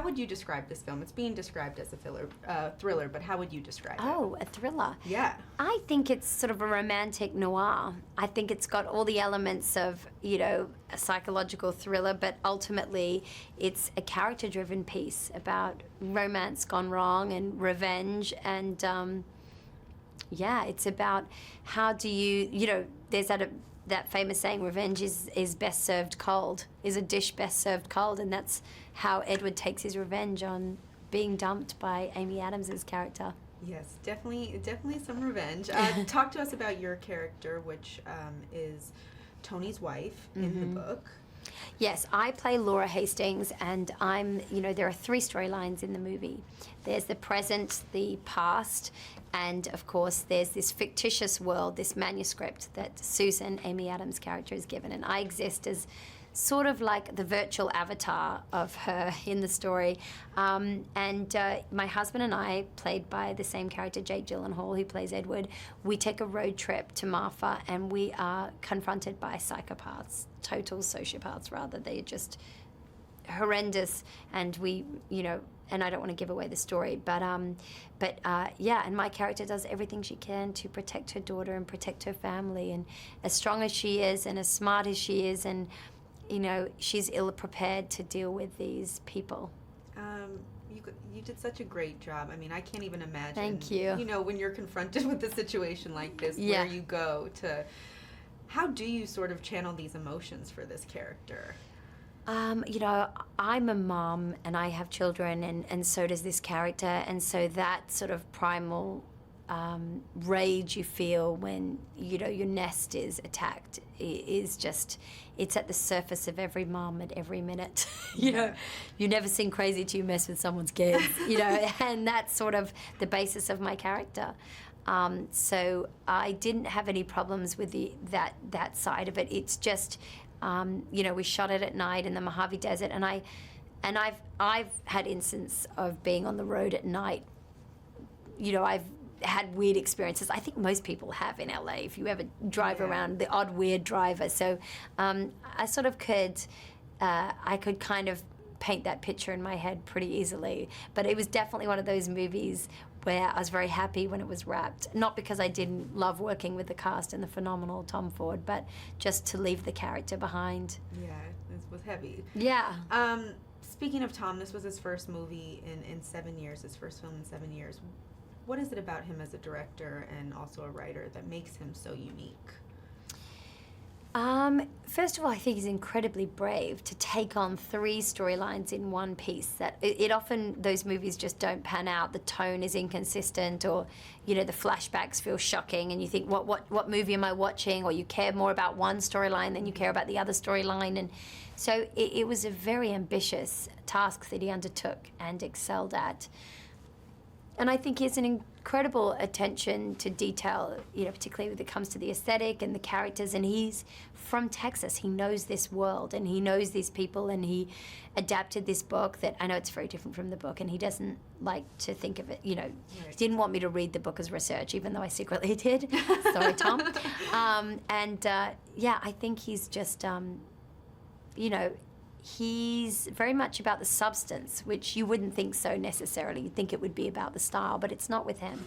would you describe this film? It's being described as a thriller, but how would you describe it? Oh, a thriller. Yeah. I think it's sort of a romantic noir. I think it's got all the elements of, a psychological thriller, but ultimately it's a character-driven piece about romance gone wrong and revenge and, it's about how do you, there's that famous saying, revenge is best served cold, is a dish best served cold, and that's how Edward takes his revenge on being dumped by Amy Adams's character. Yes, definitely some revenge. Talk to us about your character, which is Tony's wife in the book. Yes, I play Laura Hastings, and there are 3 storylines in the movie. There's the present, the past, and of course there's this fictitious world, this manuscript that Susan, Amy Adams' character, is given, and I exist as sort of like the virtual avatar of her in the story. My husband and I, played by the same character, Jake Gyllenhaal, who plays Edward, we take a road trip to Marfa, and we are confronted by psychopaths, total sociopaths rather. They're just horrendous, and we, and I don't want to give away the story, and my character does everything she can to protect her daughter and protect her family, and as strong as she is and as smart as she is, and she's ill-prepared to deal with these people. You did such a great job. I mean, I can't even imagine. Thank you. When you're confronted with a situation like this, where you go to, how do you sort of channel these emotions for this character? I'm a mom and I have children, and so does this character, and so that sort of primal rage you feel when your nest is attacked is just, it's at the surface of every mom at every minute. You never seen crazy till you mess with someone's kids, and that's sort of the basis of my character. So I didn't have any problems with that side of it. It's just we shot it at night in the Mojave Desert, and I've had instances of being on the road at night. I've had weird experiences. I think most people have in LA, if you ever drive around, the odd weird driver. So I sort of could kind of paint that picture in my head pretty easily. But it was definitely one of those movies where I was very happy when it was wrapped. Not because I didn't love working with the cast and the phenomenal Tom Ford, but just to leave the character behind. Yeah, this was heavy. Yeah. Speaking of Tom, this was his first movie in 7 years, his first film in 7 years. What is it about him as a director and also a writer that makes him so unique? First of all, I think he's incredibly brave to take on 3 storylines in one piece. That it often, those movies just don't pan out. The tone is inconsistent, or the flashbacks feel shocking, and you think, what movie am I watching? Or you care more about one storyline than you care about the other storyline, and so it was a very ambitious task that he undertook and excelled at. And I think he has an incredible attention to detail, particularly when it comes to the aesthetic and the characters. And he's from Texas. He knows this world and he knows these people, and he adapted this book that, I know it's very different from the book, and he doesn't like to think of it, He didn't want me to read the book as research, even though I secretly did. Sorry, Tom. I think he's just, he's very much about the substance, which you wouldn't think so necessarily. You'd think it would be about the style, but it's not with him.